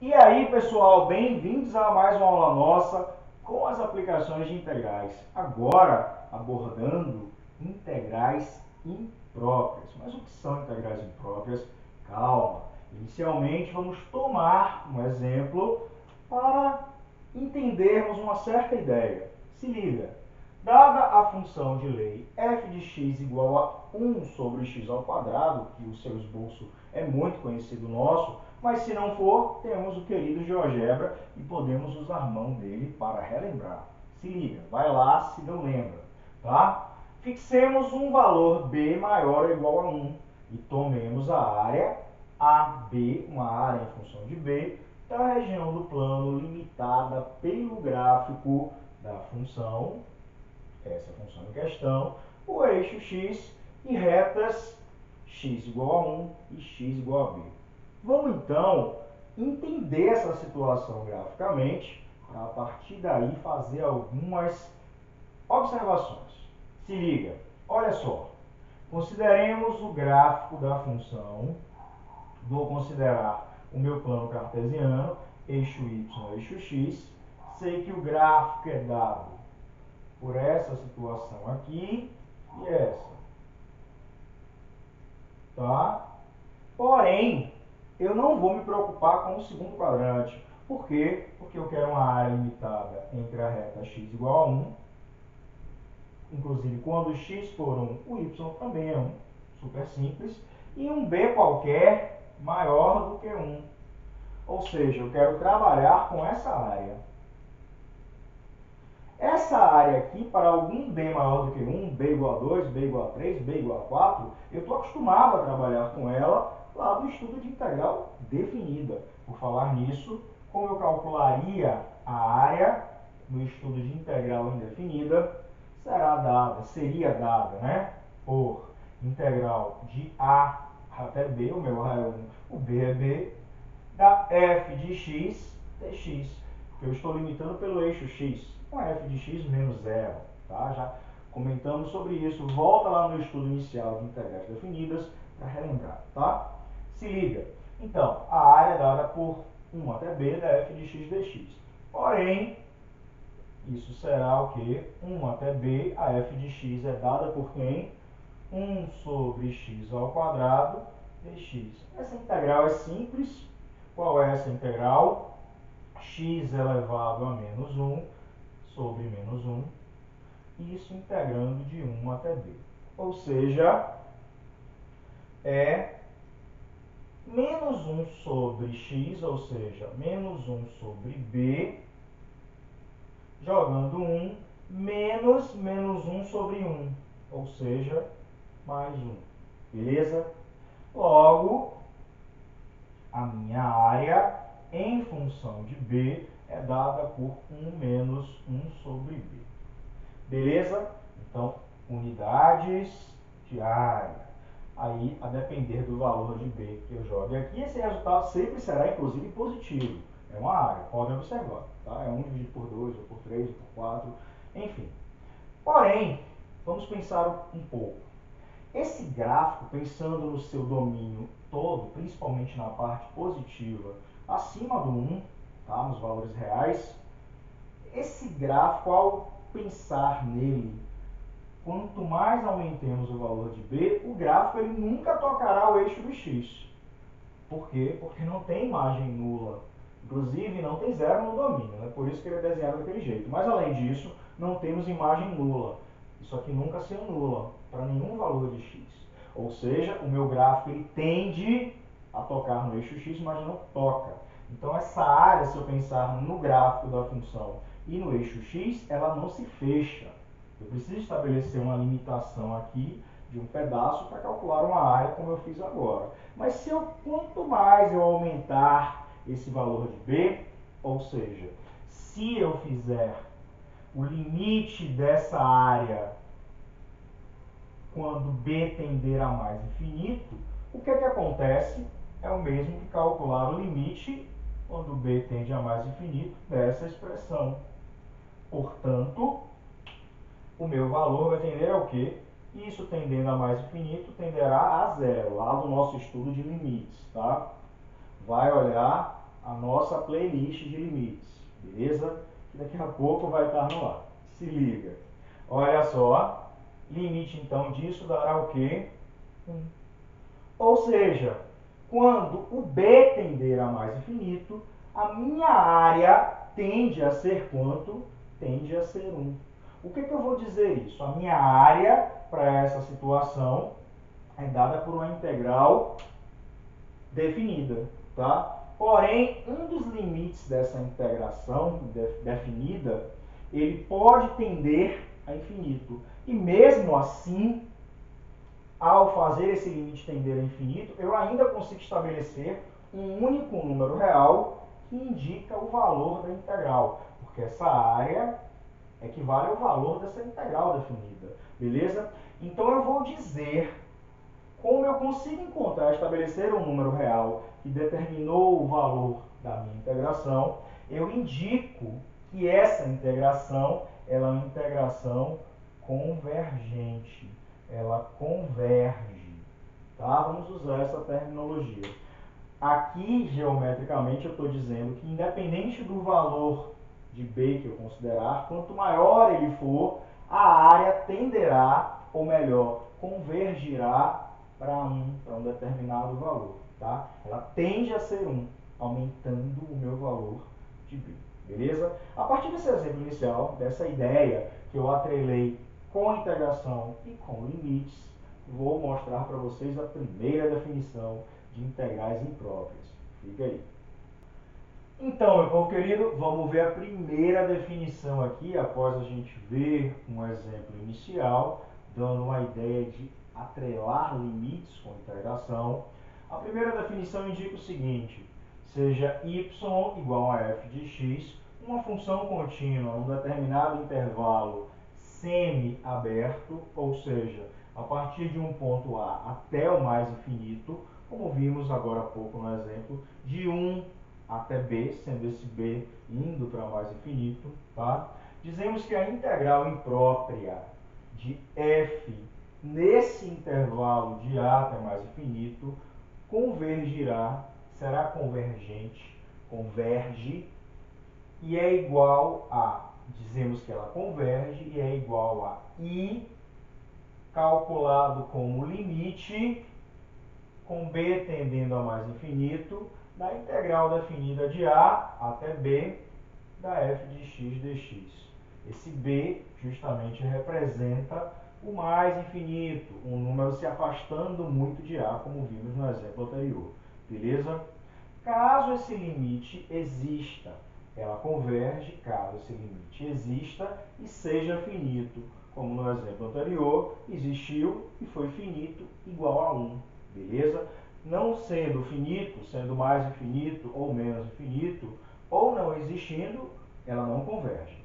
E aí, pessoal, bem-vindos a mais uma aula nossa com as aplicações de integrais. Agora, abordando integrais impróprias. Mas o que são integrais impróprias? Calma. Inicialmente, vamos tomar um exemplo para entendermos uma certa ideia. Se liga. Dada a função de lei f de x igual a 1 sobre x ao quadrado, que o seu esboço é muito conhecido nosso, mas se não for, temos o querido GeoGebra e podemos usar mão dele para relembrar. Se liga, vai lá se não lembra, tá? Fixemos um valor b maior ou igual a 1 e tomemos a área AB, uma área em função de b, da região do plano limitada pelo gráfico da função, essa função em questão, o eixo x e retas x igual a 1 e x igual a b. Vamos então entender essa situação graficamente para a partir daí fazer algumas observações. Se liga, olha só, consideremos o gráfico da função, vou considerar o meu plano cartesiano, eixo y, eixo x, sei que o gráfico é dado por essa situação aqui e essa, tá? Porém, eu não vou me preocupar com o segundo quadrante. Por quê? Porque eu quero uma área limitada entre a reta x igual a 1, inclusive quando x for 1, o y também é 1, super simples, e um b qualquer maior do que 1. Ou seja, eu quero trabalhar com essa área. Essa área aqui, para algum b maior do que 1, b igual a 2, b igual a 3, b igual a 4, eu estou acostumado a trabalhar com ela lá do estudo de integral definida. Por falar nisso, como eu calcularia a área no estudo de integral indefinida, seria dada, né, por integral de a até b, o meu a é 1, o b é b, da f de x dx, que eu estou limitando pelo eixo x, com f de x menos zero, tá? Já comentamos sobre isso, volta lá no estudo inicial de integrais definidas para relembrar, tá? Se liga, então, a área é dada por 1 até b da f de x dx, porém, isso será o que? 1 até b, a f de x é dada por quem? 1 sobre x ao quadrado dx. Essa integral é simples. Qual é essa integral? X elevado a menos 1 sobre menos 1. Isso integrando de 1 até b. Ou seja, é menos 1 sobre x, ou seja, menos 1 sobre b, jogando 1, menos 1 sobre 1, ou seja, mais 1. Beleza? Logo, a minha área em função de b é dada por 1 menos 1 sobre b. Beleza? Então, unidades de área. Aí, a depender do valor de b que eu jogue aqui, esse resultado sempre será, inclusive, positivo. É uma área, podem observar. Tá? É 1 dividido por 2, ou por 3, ou por 4, enfim. Porém, vamos pensar um pouco. Esse gráfico, pensando no seu domínio todo, principalmente na parte positiva, acima do 1, tá, nos valores reais, esse gráfico, ao pensar nele, quanto mais aumentemos o valor de b, o gráfico ele nunca tocará o eixo do x. Por quê? Porque não tem imagem nula. Inclusive, não tem zero no domínio, né? Por isso que ele é desenhado daquele jeito. Mas, além disso, não temos imagem nula. Isso aqui nunca se anula para nenhum valor de x. Ou seja, o meu gráfico ele tende a tocar no eixo x, mas não toca. Então, essa área, se eu pensar no gráfico da função e no eixo x, ela não se fecha. Eu preciso estabelecer uma limitação aqui de um pedaço para calcular uma área como eu fiz agora. Mas quanto mais eu aumentar esse valor de b, ou seja, se eu fizer o limite dessa área quando b tender a mais infinito, o que acontece? É o mesmo que calcular o limite quando b tende a mais infinito dessa expressão. Portanto, o meu valor vai tender ao quê? Isso tendendo a mais infinito tenderá a zero, lá do nosso estudo de limites, tá? Vai olhar a nossa playlist de limites, beleza? Que daqui a pouco vai estar no ar. Se liga. Olha só, limite então disso dará o quê? 1. Ou seja, quando o b tender a mais infinito, a minha área tende a ser quanto? Tende a ser 1. O que eu vou dizer isso? A minha área para essa situação é dada por uma integral definida, tá? Porém, um dos limites dessa integração definida, ele pode tender a infinito. E mesmo assim, ao fazer esse limite tender a infinito, eu ainda consigo estabelecer um único número real que indica o valor da integral, porque essa área equivale ao valor dessa integral definida, beleza? Então eu vou dizer como eu consigo encontrar, estabelecer um número real que determinou o valor da minha integração. Eu indico que essa integração ela é uma integração convergente. Ela converge. Tá? Vamos usar essa terminologia. Aqui, geometricamente, eu estou dizendo que independente do valor de B que eu considerar, quanto maior ele for, a área tenderá, ou melhor, convergirá para um determinado valor. Tá? Ela tende a ser 1, aumentando o meu valor de B. Beleza? A partir desse exemplo inicial, dessa ideia que eu atrelei com integração e com limites, vou mostrar para vocês a primeira definição de integrais impróprias. Fica aí. Então, meu povo querido, vamos ver a primeira definição aqui, após a gente ver um exemplo inicial, dando uma ideia de atrelar limites com integração. A primeira definição indica o seguinte: seja y igual a f de x, uma função contínua num determinado intervalo semi-aberto, ou seja, a partir de um ponto A até o mais infinito, como vimos agora há pouco no exemplo, de 1 até B, sendo esse B indo para mais infinito, tá? Dizemos que a integral imprópria de f nesse intervalo de A até mais infinito convergirá, será convergente, converge, e é igual a, dizemos que ela converge, e é igual a I calculado como limite, com B tendendo a mais infinito, da integral definida de A até B da f de x dx. Esse B justamente representa o mais infinito, um número se afastando muito de A, como vimos no exemplo anterior. Beleza? Caso esse limite exista, ela converge caso esse limite exista e seja finito, como no exemplo anterior, existiu e foi finito igual a 1. Beleza? Não sendo finito, sendo mais infinito ou menos infinito, ou não existindo, ela não converge.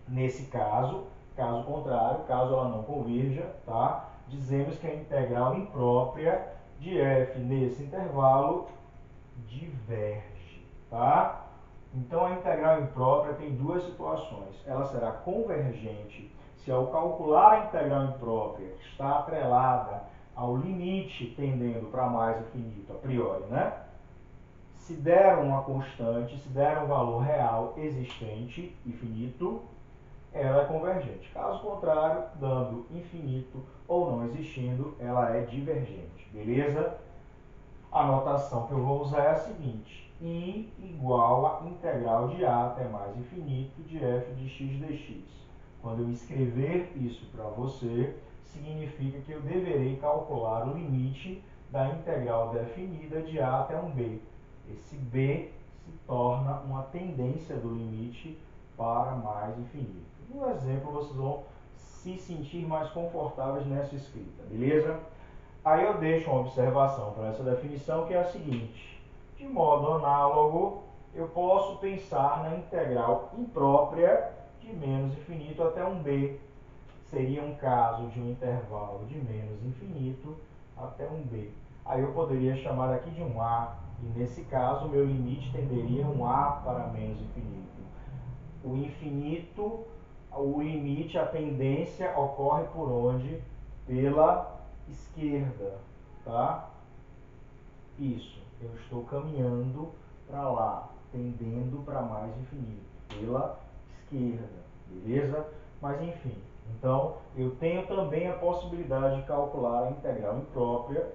Nesse caso contrário, caso ela não converja, tá? Dizemos que a integral imprópria de f nesse intervalo diverge, tá? Então a integral imprópria tem duas situações. Ela será convergente se ao calcular a integral imprópria está atrelada ao limite tendendo para mais infinito a priori, né? Se der uma constante, se der um valor real existente e finito, ela é convergente. Caso contrário, dando infinito ou não existindo, ela é divergente. Beleza? A notação que eu vou usar é a seguinte: I igual a integral de A até mais infinito de f de x dx. Quando eu escrever isso para você, significa que eu deverei calcular o limite da integral definida de A até um B. Esse B se torna uma tendência do limite para mais infinito. No exemplo, vocês vão se sentir mais confortáveis nessa escrita, beleza? Aí eu deixo uma observação para essa definição, que é a seguinte: de modo análogo, eu posso pensar na integral imprópria de menos infinito até um b. Seria um caso de um intervalo de menos infinito até um b. Aí eu poderia chamar aqui de um a, e nesse caso o meu limite tenderia um a para menos infinito. O infinito, o limite, a tendência ocorre por onde? Pela esquerda, tá? Isso, eu estou caminhando para lá, tendendo para mais infinito, pela esquerda, beleza? Mas enfim, então eu tenho também a possibilidade de calcular a integral imprópria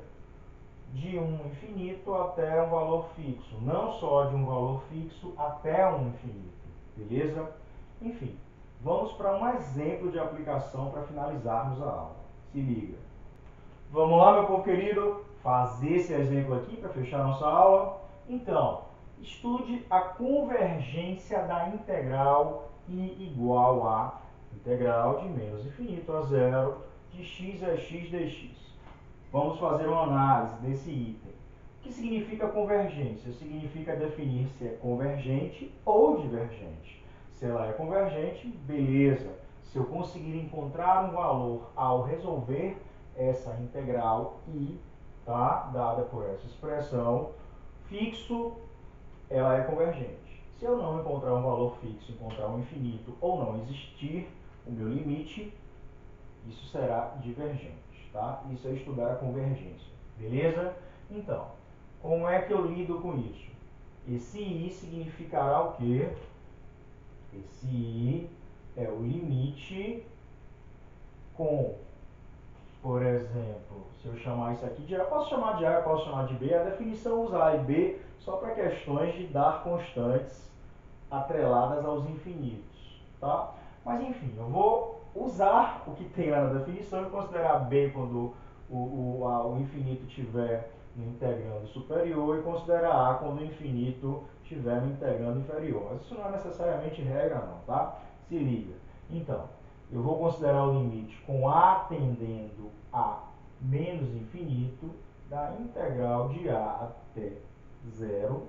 de um infinito até um valor fixo, não só de um valor fixo até um infinito, beleza? Enfim, vamos para um exemplo de aplicação para finalizarmos a aula. Se liga. Vamos lá, meu povo querido, fazer esse exemplo aqui para fechar nossa aula. Então, estude a convergência da integral I igual a integral de menos infinito a zero de x a x dx. Vamos fazer uma análise desse item. O que significa convergência? Significa definir se é convergente ou divergente. Se ela é convergente, beleza. Se eu conseguir encontrar um valor ao resolver essa integral I, tá, dada por essa expressão, fixo, ela é convergente. Se eu não encontrar um valor fixo, encontrar um infinito ou não existir o meu limite, isso será divergente, tá? Isso é estudar a convergência, beleza? Então, como é que eu lido com isso? Esse I significará o quê? Esse I é o limite com, por exemplo, se eu chamar isso aqui de A, eu posso chamar de A, eu posso chamar de B, a definição usa A e B só para questões de dar constantes atreladas aos infinitos, tá? Mas enfim, eu vou usar o que tem lá na definição e considerar B quando o infinito estiver no integrando superior e considerar A quando o infinito estiver no integrando inferior. Mas isso não é necessariamente regra não, tá? Se liga. Então, eu vou considerar o limite com A tendendo a menos infinito da integral de A até zero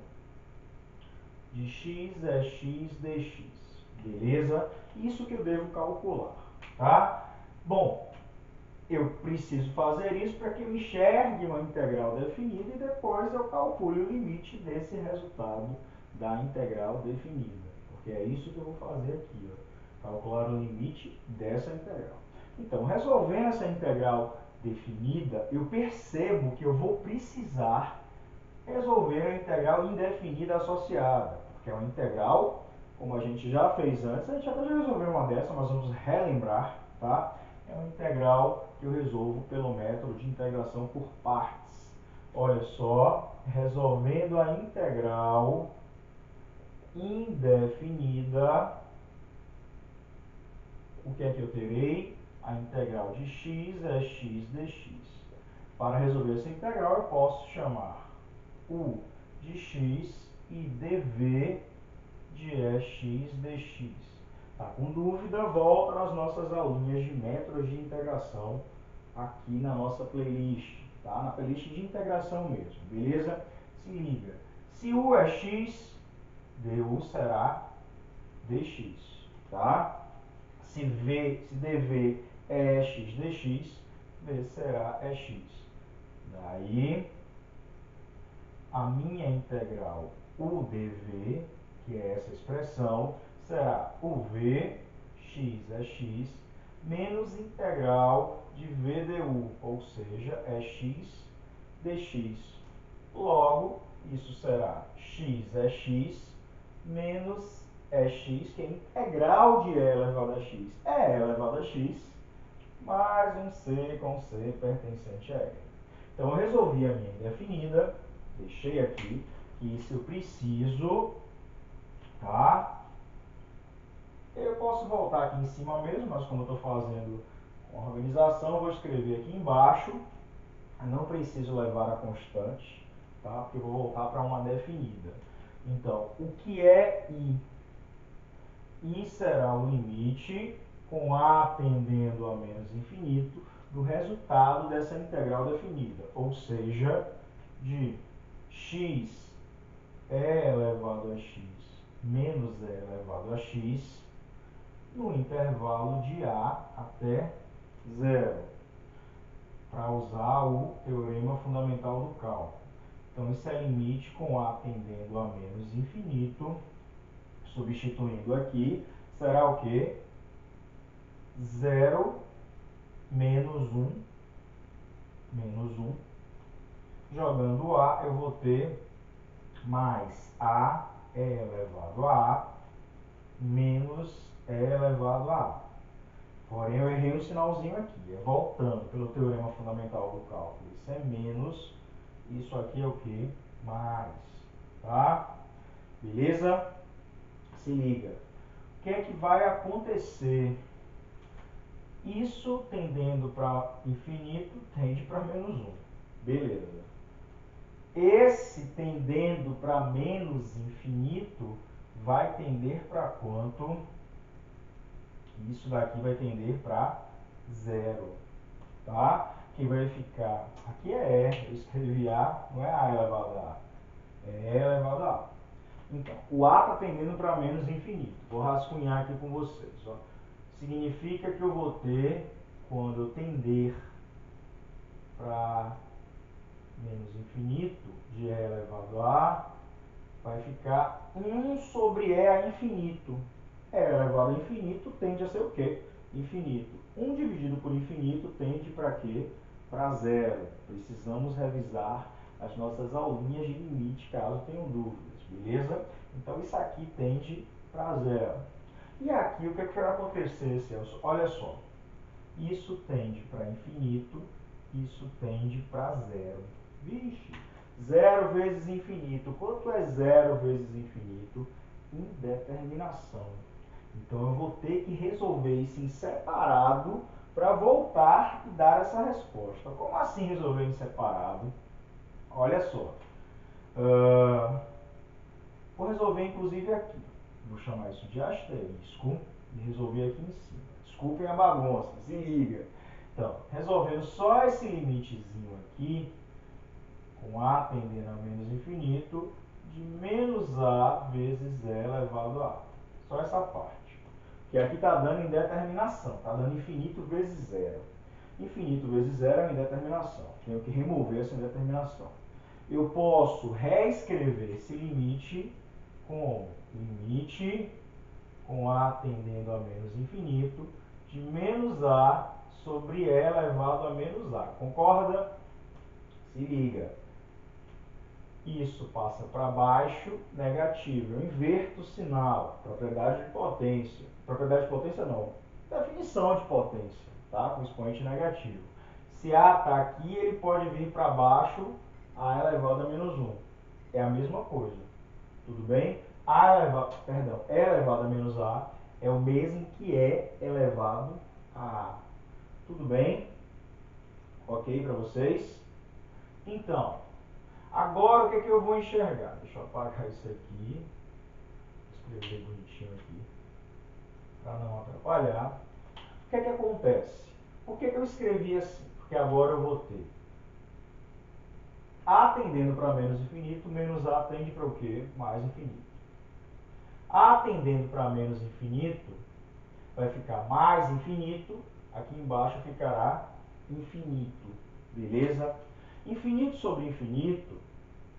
de x é x dx, beleza? Isso que eu devo calcular, tá? Bom, eu preciso fazer isso para que eu enxergue uma integral definida e depois eu calcule o limite desse resultado da integral definida, porque é isso que eu vou fazer aqui, ó, calcular o limite dessa integral. Então, resolvendo essa integral definida, eu percebo que eu vou precisar resolver a integral indefinida associada, porque é uma integral, como a gente já fez antes, a gente até já resolveu uma dessa, mas vamos relembrar, tá? É uma integral que eu resolvo pelo método de integração por partes. Olha só, resolvendo a integral indefinida, o que é que eu terei? A integral de x é x dx. Para resolver essa integral, eu posso chamar u de x e dv de x dx. Tá com dúvida? Volta nas nossas aulinhas de métodos de integração aqui na nossa playlist, tá? Na playlist de integração mesmo, beleza? Se liga. Se u é x, du será dx, tá? Se dv é x dx, v será x. Daí a minha integral udv, que é essa expressão, será uv, x é x, menos integral de vdu, ou seja, é x dx. Logo, isso será x é x, menos x, que é integral de e elevado a x, é e elevado a x, mais um c com c pertencente a e. Então, eu resolvi a minha indefinida, deixei aqui, que isso eu preciso, tá? Eu posso voltar aqui em cima mesmo, mas como eu estou fazendo uma organização, eu vou escrever aqui embaixo, não preciso levar a constante, tá? Porque eu vou voltar para uma definida. Então, o que é I? I será o limite, com A tendendo a menos infinito, do resultado dessa integral definida, ou seja, de x e elevado a x menos e elevado a x no intervalo de A até zero, para usar o teorema fundamental do cálculo. Então, isso é limite com A tendendo a menos infinito, substituindo aqui, será o quê? 0 menos 1, jogando A, eu vou ter mais a e elevado a A menos e elevado a A. Porém, eu errei um sinalzinho aqui. É voltando pelo teorema fundamental do cálculo. Isso é menos. Isso aqui é o que? Mais. Tá? Beleza? Se liga. O que é que vai acontecer? Isso tendendo para infinito tende para menos 1. Beleza. Esse tendendo para menos infinito vai tender para quanto? Isso daqui vai tender para zero. Tá? Que vai ficar, aqui é E, eu escrevi A, não é A elevado a A, é E elevado a A. Então, o A está tendendo para menos infinito. Vou rascunhar aqui com vocês. Ó. Significa que eu vou ter, quando eu tender para menos infinito, de E elevado a A, vai ficar 1 sobre E a infinito. E elevado a infinito tende a ser o quê? Infinito. 1 dividido por infinito tende para quê? Para zero. Precisamos revisar as nossas aulinhas de limite, caso tenham dúvidas, beleza? Então, isso aqui tende para zero. E aqui, o que, que vai acontecer, Celso? Olha só. Isso tende para infinito, isso tende para zero. Vixe! Zero vezes infinito. Quanto é zero vezes infinito? Indeterminação. Então, eu vou ter que resolver isso em separado para voltar e dar essa resposta. Como assim resolver em separado? Olha só. Vou resolver inclusive aqui. Vou chamar isso de asterisco e resolver aqui em cima. Desculpem a bagunça, se liga. Então, resolvendo só esse limitezinho aqui, com A tendendo a menos infinito, de menos A vezes E elevado a A. Só essa parte. Que aqui está dando indeterminação, está dando infinito vezes zero. Infinito vezes zero é indeterminação. Tenho que remover essa indeterminação. Eu posso reescrever esse limite com limite com A tendendo a menos infinito de menos A sobre E elevado a menos A. Concorda? Se liga. Isso passa para baixo, negativo. Eu inverto o sinal. Propriedade de potência. Propriedade de potência não. Definição de potência, tá? Com expoente negativo. Se A está aqui, ele pode vir para baixo, A elevado a menos 1. É a mesma coisa. Tudo bem? E elevado a menos A é o mesmo que E elevado a A. Tudo bem? Ok para vocês? Então, agora o que, é que eu vou enxergar? Deixa eu apagar isso aqui. Escrever bonitinho aqui. Para não atrapalhar. O que é que acontece? Por que, que eu escrevi assim? Porque agora eu vou ter A tendendo para menos infinito, menos A tende para o quê? Mais infinito. A tendendo para menos infinito, vai ficar mais infinito, aqui embaixo ficará infinito, beleza? Infinito sobre infinito,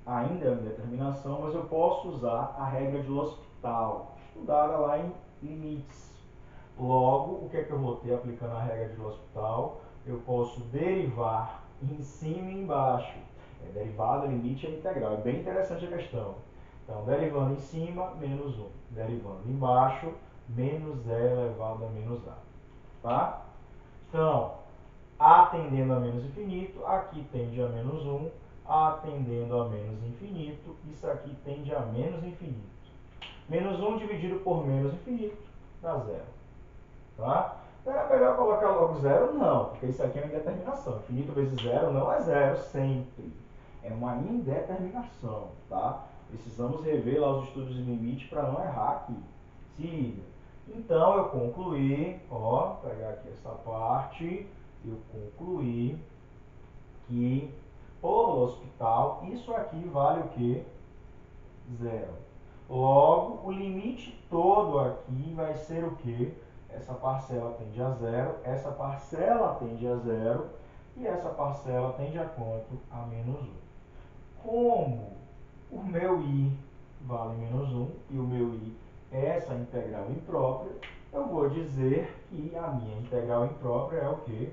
ainda é uma determinação, mas eu posso usar a regra de L'Hospital, estudada lá em limites. Logo, o que é que eu vou ter aplicando a regra de L'Hospital? Eu posso derivar em cima e embaixo. Derivada, limite e integral. É bem interessante a questão. Então, derivando em cima, menos 1. Derivando embaixo, menos E elevado a menos A. Tá? Então, A tendendo a menos infinito, aqui tende a menos 1. A tendendo a menos infinito, isso aqui tende a menos infinito. Menos 1 dividido por menos infinito dá zero. Tá? Então, era melhor colocar logo zero? Não, porque isso aqui é uma indeterminação. Infinito vezes zero não é zero sempre. É uma indeterminação, tá? Precisamos rever lá os estudos de limite para não errar aqui. Se liga. Então, eu concluí, ó, pegar aqui essa parte, eu concluí que, por L'Hospital, isso aqui vale o quê? Zero. Logo, o limite todo aqui vai ser o quê? Essa parcela tende a zero, essa parcela tende a zero, e essa parcela tende a quanto? A menos 1. Como o meu i vale menos 1 e o meu i é essa integral imprópria, eu vou dizer que a minha integral imprópria é o quê?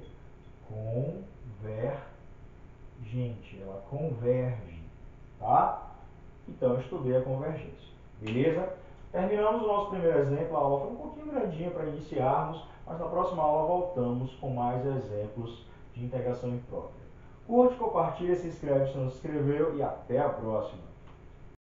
Convergente. Ela converge, tá? Então, eu estudei a convergência. Beleza? Terminamos o nosso primeiro exemplo. A aula foi um pouquinho grandinha para iniciarmos, mas na próxima aula voltamos com mais exemplos de integração imprópria. Curte, compartilha, se inscreve se não se inscreveu e até a próxima.